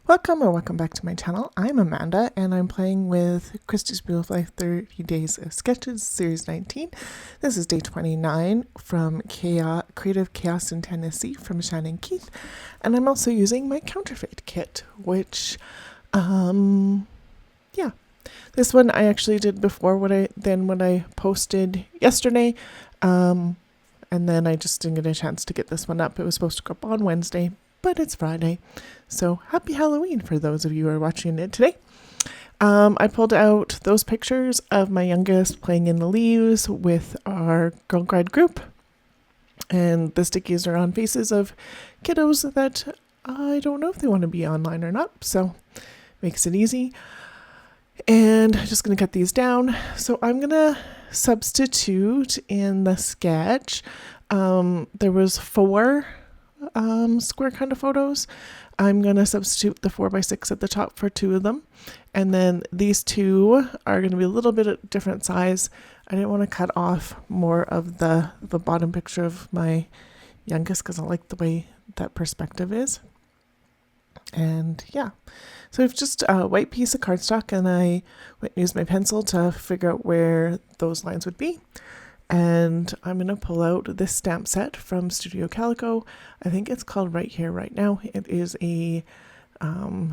Welcome back to my channel. I'm Amanda and I'm playing with Christie's Real Life 30 Days of Sketches Series 19. This is day 29 from Creative Chaos in Tennessee from Shannon Keith. And I'm also using my counterfeit kit, which, this one I actually did before what I posted yesterday. And then I just didn't get a chance to get this one up. It was supposed to go up on Wednesday, but it's Friday. So happy Halloween for those of you who are watching it today. I pulled out those pictures of my youngest playing in the leaves with our Girl Guide group. And the stickies are on faces of kiddos that I don't know if they want to be online or not. So makes it easy. And I'm just going to cut these down. So I'm going to substitute in the sketch. There was 4 square kind of photos. I'm going to substitute the 4x6 at the top for 2 of them. And then these 2 are going to be a little bit of different size. I didn't want to cut off more of the bottom picture of my youngest because I like the way that perspective is. And yeah, so it's just a white piece of cardstock, and I went and used my pencil to figure out where those lines would be. And I'm going to pull out this stamp set from Studio Calico. I think it's called Right Here, Right Now. It is a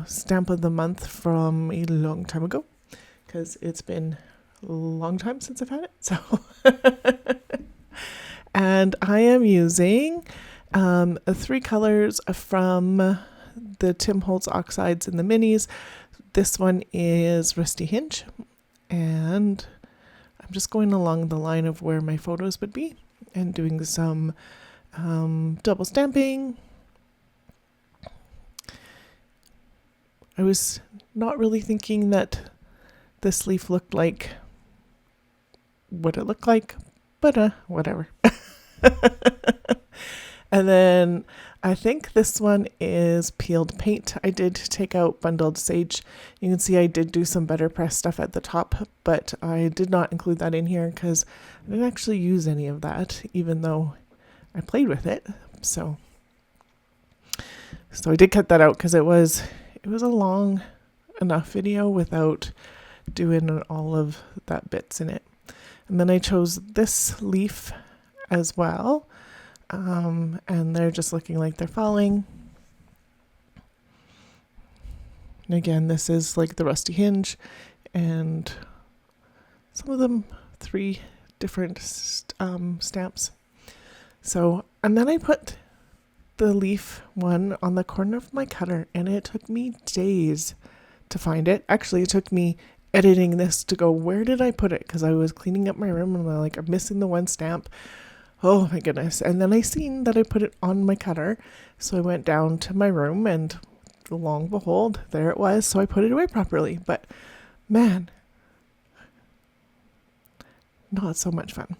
stamp of the month from a long time ago, because it's been a long time since I've had it. So, and I am using 3 colors from the Tim Holtz Oxides in the minis. This one is Rusty Hinge, and I'm just going along the line of where my photos would be and doing some double stamping. I was not really thinking that this leaf looked like what it looked like, but whatever. And then I think this one is peeled paint. I did take out bundled sage. You can see I did do some better press stuff at the top, but I did not include that in here because I didn't actually use any of that, even though I played with it. So I did cut that out because it was a long enough video without doing all of that bits in it. And then I chose this leaf as well. And they're just looking like they're falling. And again, this is like the Rusty Hinge, and some of them 3 different stamps. So, and then I put the leaf one on the corner of my cutter, and it took me days to find it. Actually, it took me editing this to go, where did I put it? Because I was cleaning up my room and I'm missing the one stamp. Oh my goodness. And then I seen that I put it on my cutter. So I went down to my room and lo and behold, there it was. So I put it away properly. But man, not so much fun.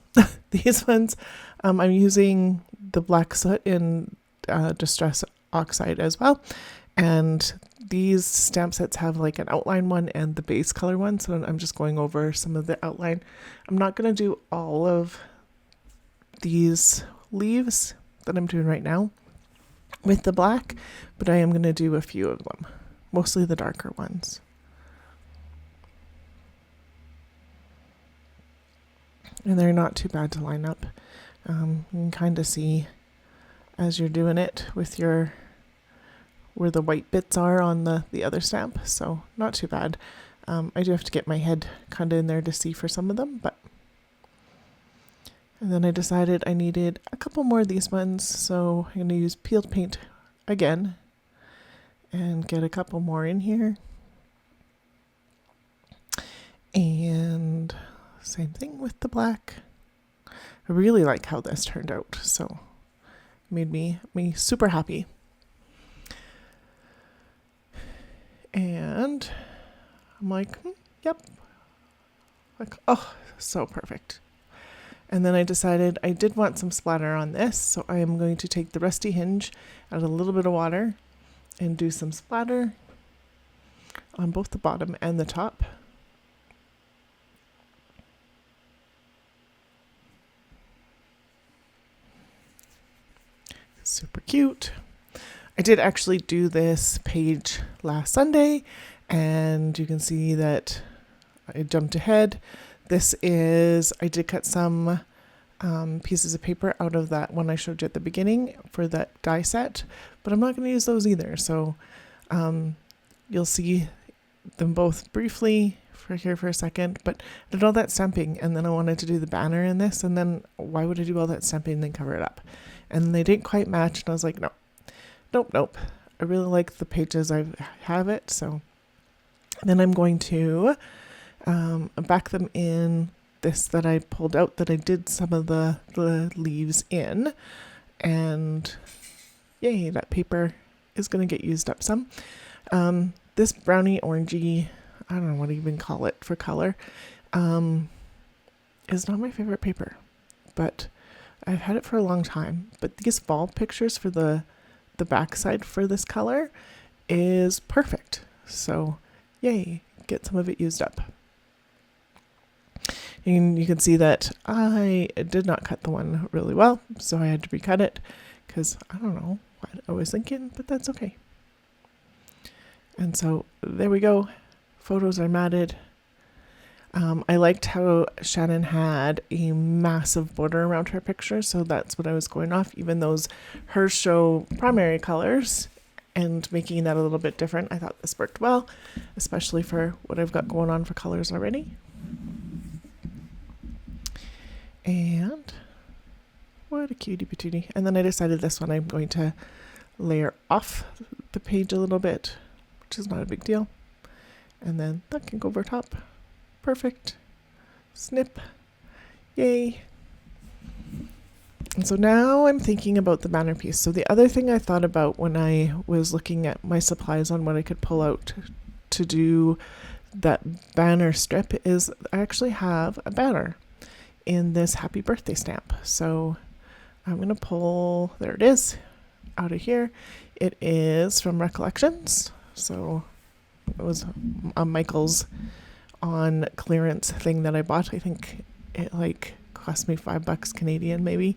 These ones, I'm using the black soot in Distress Oxide as well. And these stamp sets have like an outline one and the base color one. So I'm just going over some of the outline. I'm not going to do all of these leaves that I'm doing right now with the black, but I am going to do a few of them, mostly the darker ones. And they're not too bad to line up. You can kind of see as you're doing it with where the white bits are on the other stamp, so not too bad. I do have to get my head kind of in there to see for some of them, but and then I decided I needed a couple more of these ones, so I'm going to use peeled paint again and get a couple more in here. And same thing with the black. I really like how this turned out, so made me super happy. And I'm like, yep. Like, oh, so perfect. And then I decided I did want some splatter on this, so I am going to take the Rusty Hinge, add a little bit of water, and do some splatter on both the bottom and the top. Super cute. I did actually do this page last Sunday, and you can see that I jumped ahead. I did cut some pieces of paper out of that one I showed you at the beginning for that die set, but I'm not going to use those either. So you'll see them both briefly for a second, but I did all that stamping, and then I wanted to do the banner in this, and then why would I do all that stamping and then cover it up? And they didn't quite match, and I was like, nope. I really like the pages I have it, so then I'm going to back them in this that I pulled out that I did some of the leaves in, and yay, that paper is going to get used up some. This brownie orangey, I don't know what to even call it for color, is not my favorite paper, but I've had it for a long time. But these fall pictures for the backside for this color is perfect. So yay, get some of it used up. And you can see that I did not cut the one really well, so I had to recut it because I don't know what I was thinking, but that's okay. And so there we go. Photos are matted. I liked how Shannon had a massive border around her picture, so that's what I was going off, even those hers show primary colors and making that a little bit different. I thought this worked well, especially for what I've got going on for colors already. And what a cutie patootie. And then I decided this one I'm going to layer off the page a little bit, which is not a big deal. And then that can go over top. Perfect. Snip. Yay. And so now I'm thinking about the banner piece. So the other thing I thought about when I was looking at my supplies on what I could pull out to do that banner strip is I actually have a banner in this happy birthday stamp. So I'm going to pull, there it is, out of here. It is from Recollections. So it was Michael's on clearance thing that I bought. I think it cost me $5 Canadian maybe.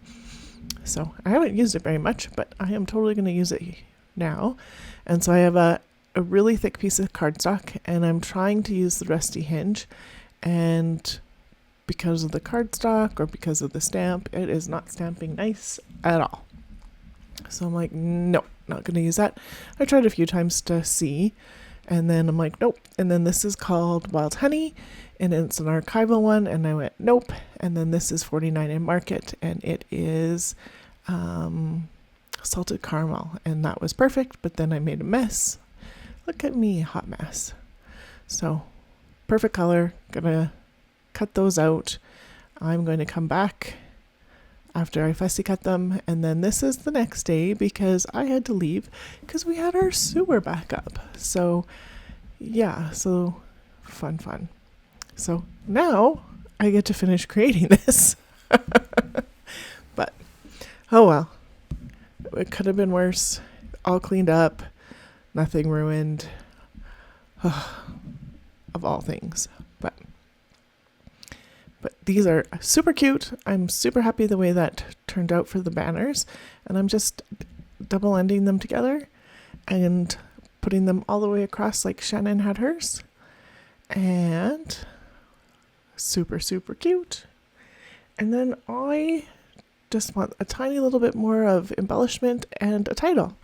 So I haven't used it very much, but I am totally going to use it now. And so I have a really thick piece of cardstock, and I'm trying to use the rusty hinge, and because of the cardstock or because of the stamp, it is not stamping nice at all. So I'm like, no, not going to use that. I tried a few times to see, and then I'm like, nope. And then this is called Wild Honey, and it's an archival one, and I went, nope. And then this is 49 in Market, and it is salted caramel, and that was perfect, but then I made a mess. Look at me, hot mess. So perfect color, gonna cut those out. I'm going to come back after I fussy cut them, and then this is the next day because I had to leave because we had our sewer back up. So yeah, so fun. So now I get to finish creating this. But oh well, it could have been worse. All cleaned up, nothing ruined, of all things. But these are super cute. I'm super happy the way that turned out for the banners. And I'm just double ending them together and putting them all the way across like Shannon had hers. And super cute. And then I just want a tiny little bit more of embellishment and a title.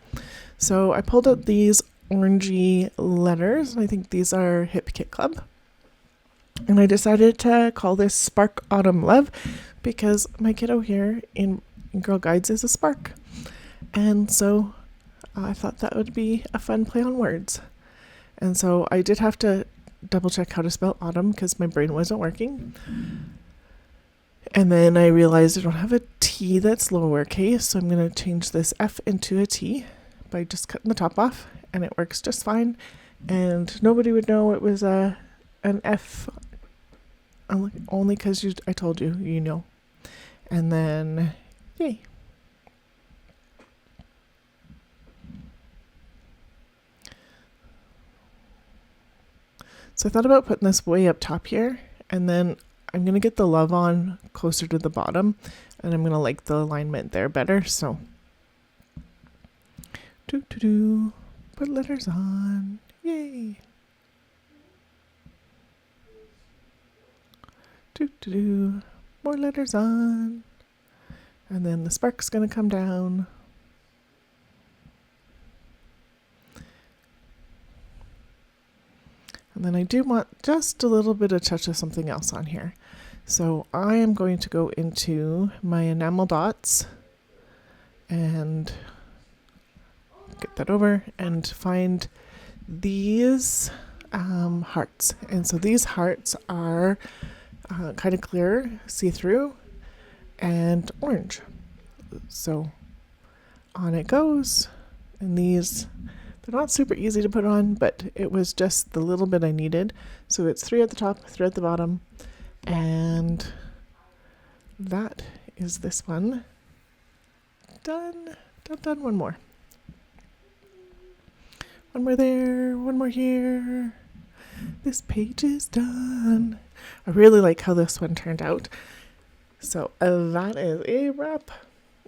So I pulled out these orangey letters. I think these are Hip Kit Club. And I decided to call this Spark Autumn Love because my kiddo here in Girl Guides is a spark. And so I thought that would be a fun play on words. And so I did have to double check how to spell autumn because my brain wasn't working. And then I realized I don't have a T that's lowercase, so I'm going to change this F into a T by just cutting the top off, and it works just fine. And nobody would know it was an F only because I told you, you know. And then, yay. So I thought about putting this way up top here, and then I'm going to get the love on closer to the bottom, and I'm going to like the alignment there better. So Do do do. Put letters on. Yay. Do do do. More letters on. And then the spark's going to come down. And then I do want just a little bit of touch of something else on here. So I am going to go into my enamel dots and get that over and find these hearts. And so these hearts are kind of clear, see-through, and orange. So on it goes. And they're not super easy to put on, but it was just the little bit I needed. So it's 3 at the top, 3 at the bottom, and that is this one. Done. Done. One more. One more there, one more here. This page is done. I really like how this one turned out. So that is a wrap.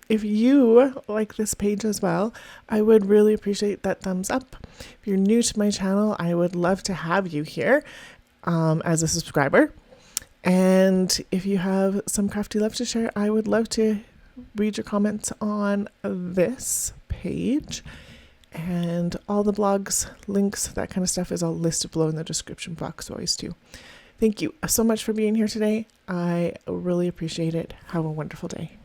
If you like this page as well, I would really appreciate that thumbs up. If you're new to my channel, I would love to have you here as a subscriber. And if you have some crafty love to share, I would love to read your comments on this page. And all the blogs, links, that kind of stuff is all listed below in the description box always too. Thank you so much for being here today. I really appreciate it. Have a wonderful day.